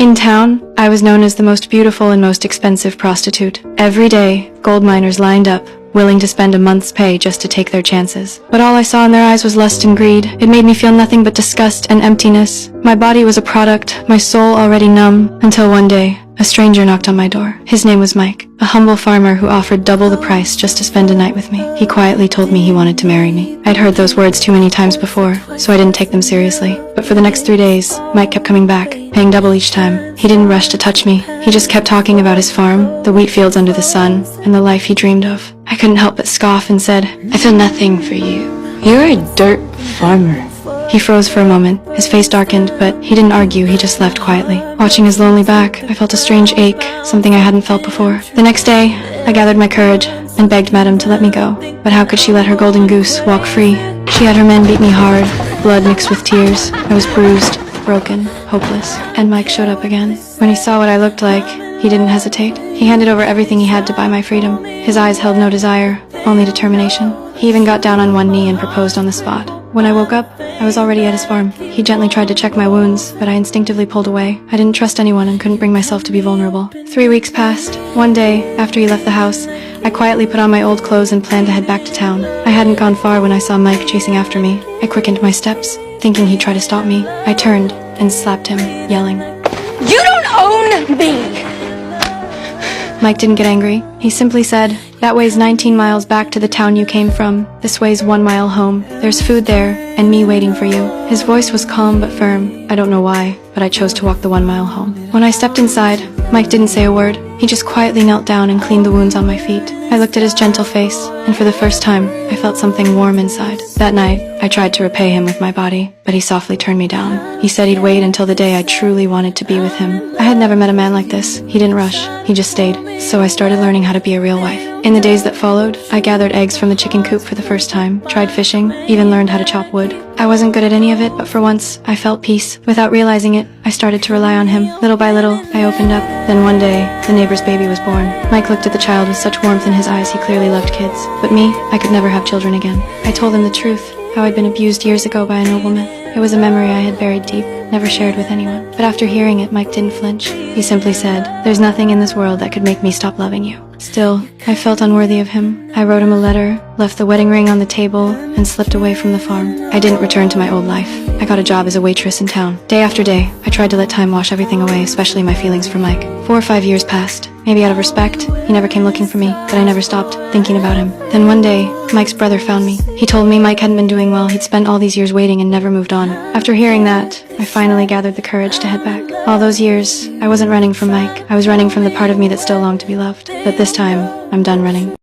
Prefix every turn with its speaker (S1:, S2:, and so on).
S1: In town, I was known as the most beautiful and most expensive prostitute. Every day, gold miners lined up, willing to spend a month's pay just to take their chances. But all I saw in their eyes was lust and greed. It made me feel nothing but disgust and emptiness. My body was a product, my soul already numb, until one day, a stranger knocked on my door. His name was Mike, a humble farmer who offered double the price just to spend a night with me. He quietly told me he wanted to marry me. I'd heard those words too many times before, so I didn't take them seriously. But for the next 3 days, Mike kept coming back, paying double each time. He didn't rush to touch me. He just kept talking about his farm, the wheat fields under the sun, and the life he dreamed of. I couldn't help but scoff and said, "I feel nothing for you. You're a dirt farmer." He froze for a moment. His face darkened, but he didn't argue, he just left quietly. Watching his lonely back, I felt a strange ache, something I hadn't felt before. The next day, I gathered my courage and begged Madame to let me go. But how could she let her golden goose walk free? She had her men beat me hard, blood mixed with tears. I was bruised, broken, hopeless. And Mike showed up again. When he saw what I looked like, he didn't hesitate. He handed over everything he had to buy my freedom. His eyes held no desire, only determination. He even got down on one knee and proposed on the spot. When I woke up, I was already at his farm. He gently tried to check my wounds, but I instinctively pulled away. I didn't trust anyone and couldn't bring myself to be vulnerable. 3 weeks passed. One day, after he left the house, I quietly put on my old clothes and planned to head back to town. I hadn't gone far when I saw Mike chasing after me. I quickened my steps, thinking he'd try to stop me. I turned and slapped him, yelling,
S2: "You don't own me!"
S1: Mike didn't get angry. He simply said, "That way's 19 miles back to the town you came from. This way's 1 mile home. There's food there, and me waiting for you." His voice was calm but firm. I don't know why, but I chose to walk the 1 mile home. When I stepped inside, Mike didn't say a word. He just quietly knelt down and cleaned the wounds on my feet. I looked at his gentle face, and for the first time, I felt something warm inside. That night, I tried to repay him with my body, but he softly turned me down. He said he'd wait until the day I truly wanted to be with him. I had never met a man like this. He didn't rush. He just stayed. So I started learning how to be a real wife. In the days that followed, I gathered eggs from the chicken coop for the first time, tried fishing, even learned how to chop wood. I wasn't good at any of it, but for once, I felt peace. Without realizing it, I started to rely on him. Little by little, I opened up. Then one day, the neighbor's baby was born. Mike looked at the child with such warmth in his eyes he clearly loved kids. But me, I could never have children again. I told him the truth, how I'd been abused years ago by a nobleman. It was a memory I had buried deep, never shared with anyone. But after hearing it, Mike didn't flinch. He simply said, "There's nothing in this world that could make me stop loving you." Still, I felt unworthy of him. I wrote him a letter, left the wedding ring on the table, and slipped away from the farm. I didn't return to my old life. I got a job as a waitress in town. Day after day, I tried to let time wash everything away, especially my feelings for Mike. 4 or 5 years passed. Maybe out of respect, he never came looking for me, but I never stopped thinking about him. Then one day, Mike's brother found me. He told me Mike hadn't been doing well. He'd spent all these years waiting and never moved on. After hearing that, I finally gathered the courage to head back. All those years, I wasn't running from Mike. I was running from the part of me that still longed to be loved. But this time, I'm done running.